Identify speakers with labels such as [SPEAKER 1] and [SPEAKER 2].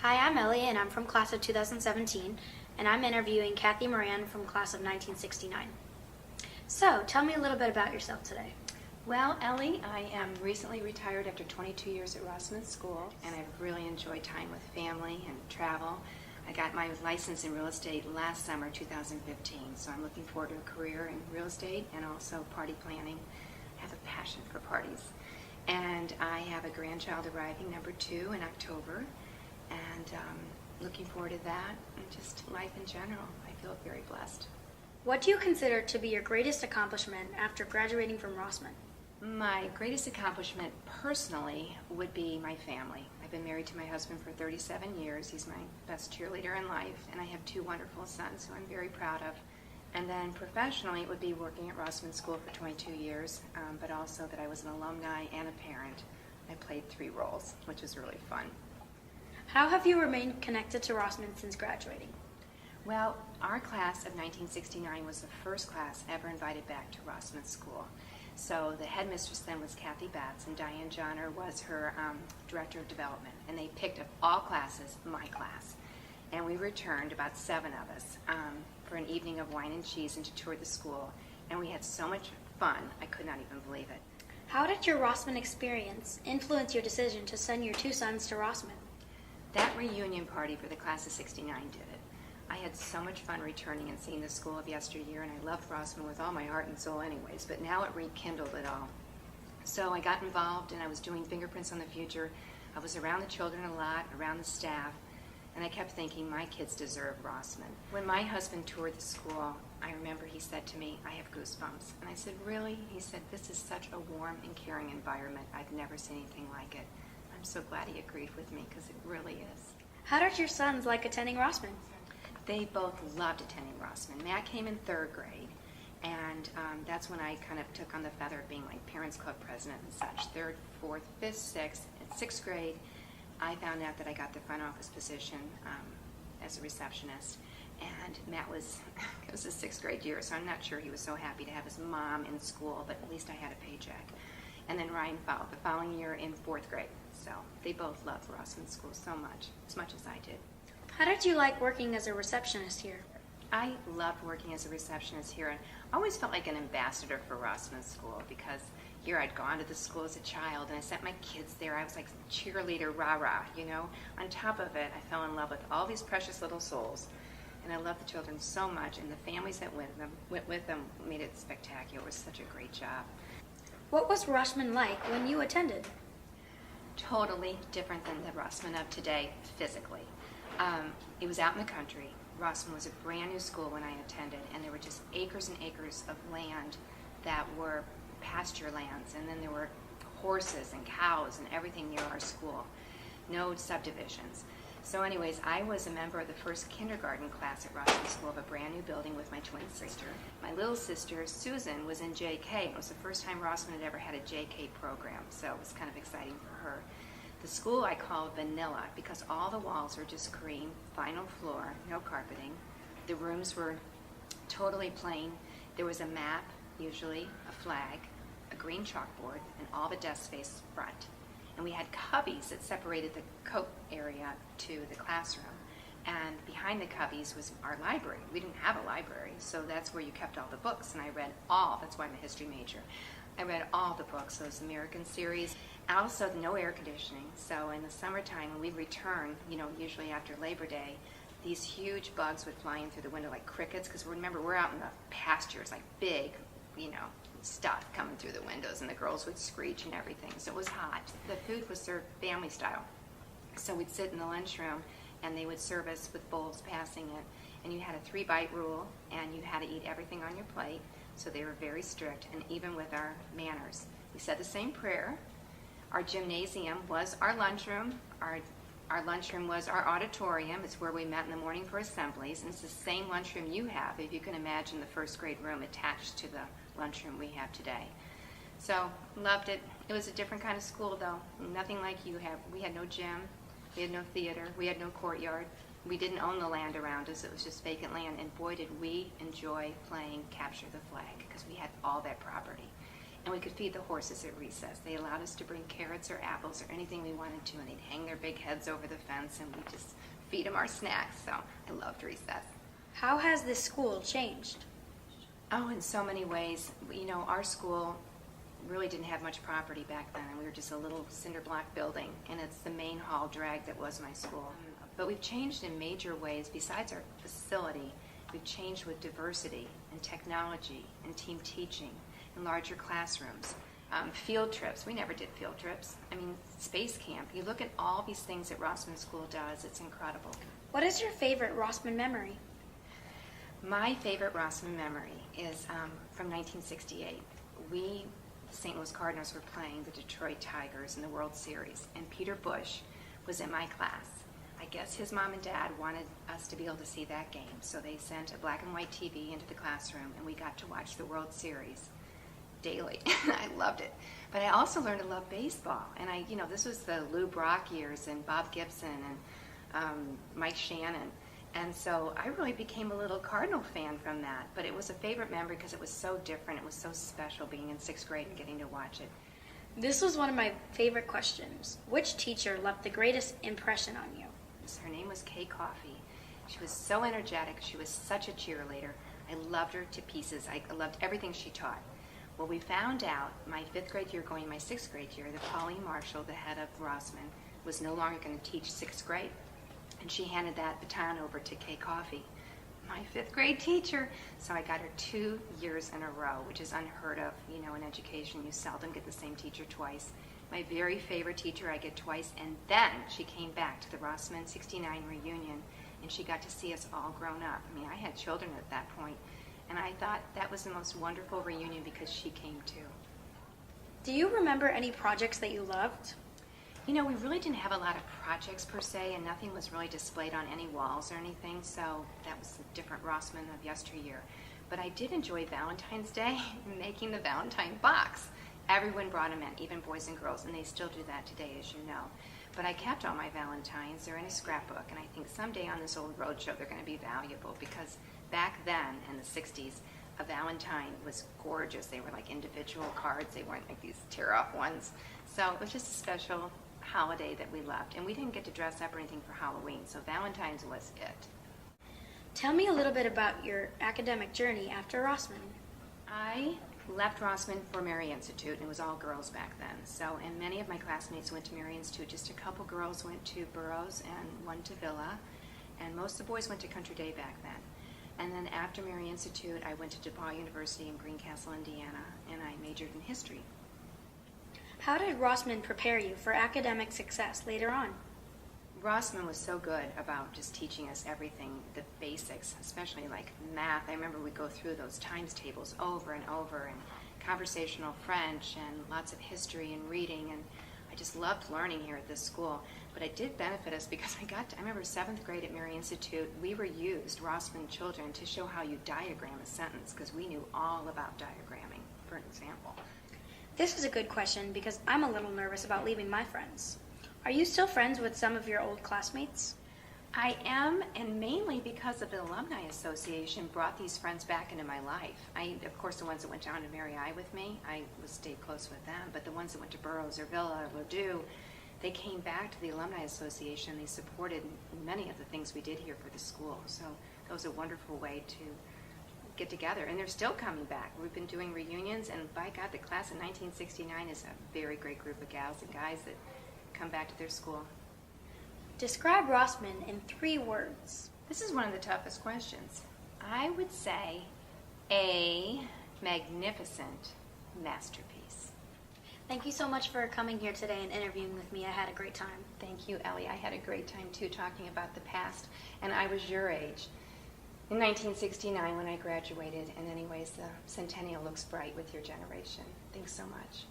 [SPEAKER 1] Hi, I'm Ellie, and I'm from class of 2017, and I'm interviewing Kathy Moran from class of 1969. So, tell me a little bit about yourself today.
[SPEAKER 2] Well, Ellie, I am recently retired after 22 years at Rossman School, and I've really enjoyed time with family and travel. I got my license in real estate last summer, 2015, so I'm looking forward to a career in real estate and also party planning. I have a passion for parties. And I have a grandchild arriving, number 2, in October, and looking forward to that, and just life in general. I feel very blessed.
[SPEAKER 1] What do you consider to be your greatest accomplishment after graduating from Rossman?
[SPEAKER 2] My greatest accomplishment personally would be my family. I've been married to my husband for 37 years. He's my best cheerleader in life, and I have 2 wonderful sons who I'm very proud of. And then professionally, it would be working at Rossman School for 22 years, but also that I was an alumni and a parent. I played 3 roles, which was really fun.
[SPEAKER 1] How have you remained connected to Rossman since graduating?
[SPEAKER 2] Well, our class of 1969 was the first class ever invited back to Rossman School. So the headmistress then was Kathy Batts, and Diane Johnner was her director of development. And they picked up all classes, my class. And we returned, about 7 of us, for an evening of wine and cheese and to tour the school. And we had so much fun, I could not even believe it.
[SPEAKER 1] How did your Rossman experience influence your decision to send your 2 sons to Rossman?
[SPEAKER 2] That reunion party for the class of 69 did it. I had so much fun returning and seeing the school of yesteryear, and I loved Rossman with all my heart and soul anyways, but now it rekindled it all. So I got involved, and I was doing fingerprints on the future. I was around the children a lot, around the staff, and I kept thinking, my kids deserve Rossman. When my husband toured the school, I remember he said to me, I have goosebumps. And I said, really? He said, this is such a warm and caring environment. I've never seen anything like it. I'm so glad he agreed with me, because it really is.
[SPEAKER 1] How did your sons like attending Rossman?
[SPEAKER 2] They both loved attending Rossman. Matt came in 3rd grade, and that's when I kind of took on the feather of being like Parents Club president and such. 3rd, 4th, 5th, 6th. In 6th grade, I found out that I got the front office position as a receptionist, and Matt was, it was his 6th grade year, so I'm not sure he was so happy to have his mom in school, but at least I had a paycheck. And then Ryan followed the following year in 4th grade. So they both loved Rossman School so much, as I did.
[SPEAKER 1] How did you like working as a receptionist here?
[SPEAKER 2] I loved working as a receptionist here, and I always felt like an ambassador for Rossman School, because here I'd gone to the school as a child, and I sent my kids there. I was like cheerleader, rah-rah, you know. On top of it, I fell in love with all these precious little souls, and I loved the children so much, and the families that went with them made it spectacular. It was such a great job.
[SPEAKER 1] What was Rossman like when you attended?
[SPEAKER 2] Totally different than the Rossman of today, physically. It was out in the country. Rossman was a brand new school when I attended, and there were just acres and acres of land that were pasture lands, and then there were horses and cows and everything near our school. No subdivisions. So anyways, I was a member of the first kindergarten class at Rossman School of a brand new building with my twin sister. My little sister, Susan, was in JK. It was the first time Rossman had ever had a JK program, so it was kind of exciting for her. The school I call vanilla because all the walls were just cream, vinyl floor, no carpeting. The rooms were totally plain. There was a map, usually, a flag, a green chalkboard, and all the desks faced front. And we had cubbies that separated the coat area to the classroom. And behind the cubbies was our library. We didn't have a library, so that's where you kept all the books. And I read all, that's why I'm a history major. I read all the books, those American series. Also, no air conditioning. So in the summertime, when we return, usually after Labor Day, these huge bugs would fly in through the window like crickets, because remember, we're out in the pastures, like big, stuff coming through the windows, and the girls would screech and everything. So it was hot. The food was served family style. So we'd sit in the lunchroom, and they would serve us with bowls passing it. And you had a 3-bite rule, and you had to eat everything on your plate. So they were very strict, and even with our manners. We said the same prayer. Our gymnasium was our lunchroom. Our lunchroom was our auditorium. It's where we met in the morning for assemblies, and it's the same lunchroom you have, if you can imagine the 1st grade room attached to the lunchroom we have today. So, loved it. It was a different kind of school, though. Nothing like you have. We had no gym. We had no theater. We had no courtyard. We didn't own the land around us. It was just vacant land, and boy, did we enjoy playing Capture the Flag, because we had all that property. And we could feed the horses at recess. They allowed us to bring carrots or apples or anything we wanted to, and they'd hang their big heads over the fence, and we'd just feed them our snacks. So I loved recess.
[SPEAKER 1] How has this school changed?
[SPEAKER 2] Oh, in so many ways. You know, our school really didn't have much property back then, and we were just a little cinder block building, and it's the main hall drag that was my school. But we've changed in major ways. Besides our facility, we've changed with diversity and technology and team teaching and larger classrooms. Field trips. We never did field trips. I mean, space camp. You look at all these things that Rossman School does, it's incredible.
[SPEAKER 1] What is your favorite Rossman memory?
[SPEAKER 2] My favorite Rossman memory is from 1968. We, the St. Louis Cardinals, were playing the Detroit Tigers in the World Series, and Peter Bush was in my class. I guess his mom and dad wanted us to be able to see that game, so they sent a black and white TV into the classroom, and we got to watch the World Series daily. I loved it. But I also learned to love baseball, and this was the Lou Brock years and Bob Gibson and Mike Shannon. And so I really became a little Cardinal fan from that. But it was a favorite memory because it was so different. It was so special being in 6th grade and getting to watch it.
[SPEAKER 1] This was one of my favorite questions. Which teacher left the greatest impression on you?
[SPEAKER 2] Her name was Kay Coffey. She was so energetic. She was such a cheerleader. I loved her to pieces. I loved everything she taught. Well, we found out my 5th grade year going my 6th grade year that Pauline Marshall, the head of Rossman, was no longer going to teach 6th grade. And she handed that baton over to Kay Coffey, my 5th grade teacher. So I got her 2 years in a row, which is unheard of. You know, in education, you seldom get the same teacher twice. My very favorite teacher I get twice, and then she came back to the Rossman 69 reunion, and she got to see us all grown up. I mean, I had children at that point, and I thought that was the most wonderful reunion because she came too.
[SPEAKER 1] Do you remember any projects that you loved?
[SPEAKER 2] You know, we really didn't have a lot of projects per se, and nothing was really displayed on any walls or anything, so that was a different Rossman of yesteryear. But I did enjoy Valentine's Day, making the Valentine box. Everyone brought them in, even boys and girls, and they still do that today, as you know. But I kept all my Valentines. They're in a scrapbook, and I think someday on this old roadshow they're going to be valuable, because back then, in the 60s, a Valentine was gorgeous. They were like individual cards. They weren't like these tear-off ones. So it was just a special holiday that we loved, and we didn't get to dress up or anything for Halloween, so Valentine's was it.
[SPEAKER 1] Tell me a little bit about your academic journey after Rossman.
[SPEAKER 2] I left Rossman for Mary Institute, and it was all girls back then. So, and many of my classmates went to Mary Institute. Just a couple girls went to Burroughs and one to Villa, and most of the boys went to Country Day back then. And then after Mary Institute, I went to DePaul University in Greencastle, Indiana, and I majored in history.
[SPEAKER 1] How did Rossman prepare you for academic success later on?
[SPEAKER 2] Rossman was so good about just teaching us everything, the basics, especially like math. I remember we'd go through those times tables over and over, and conversational French, and lots of history and reading, and I just loved learning here at this school. But it did benefit us because I remember 7th grade at Mary Institute, we were used, Rossman children, to show how you diagram a sentence, because we knew all about diagramming, for an example.
[SPEAKER 1] This is a good question because I'm a little nervous about leaving my friends. Are you still friends with some of your old classmates?
[SPEAKER 2] I am, and mainly because of the Alumni Association brought these friends back into my life. Of course, the ones that went down to Mary I with me, I stayed close with them, but the ones that went to Burroughs or Villa or Ladue, they came back to the Alumni Association. They supported many of the things we did here for the school, so that was a wonderful way to get together, and they're still coming back. We've been doing reunions, and by God, the class of 1969 is a very great group of gals and guys that come back to their school.
[SPEAKER 1] Describe Rossman in 3 words.
[SPEAKER 2] This is one of the toughest questions. I would say a magnificent masterpiece.
[SPEAKER 1] Thank you so much for coming here today and interviewing with me. I had a great time.
[SPEAKER 2] Thank you, Ellie. I had a great time, too, talking about the past, and I was your age in 1969 when I graduated, and anyways, the Centennial looks bright with your generation. Thanks so much.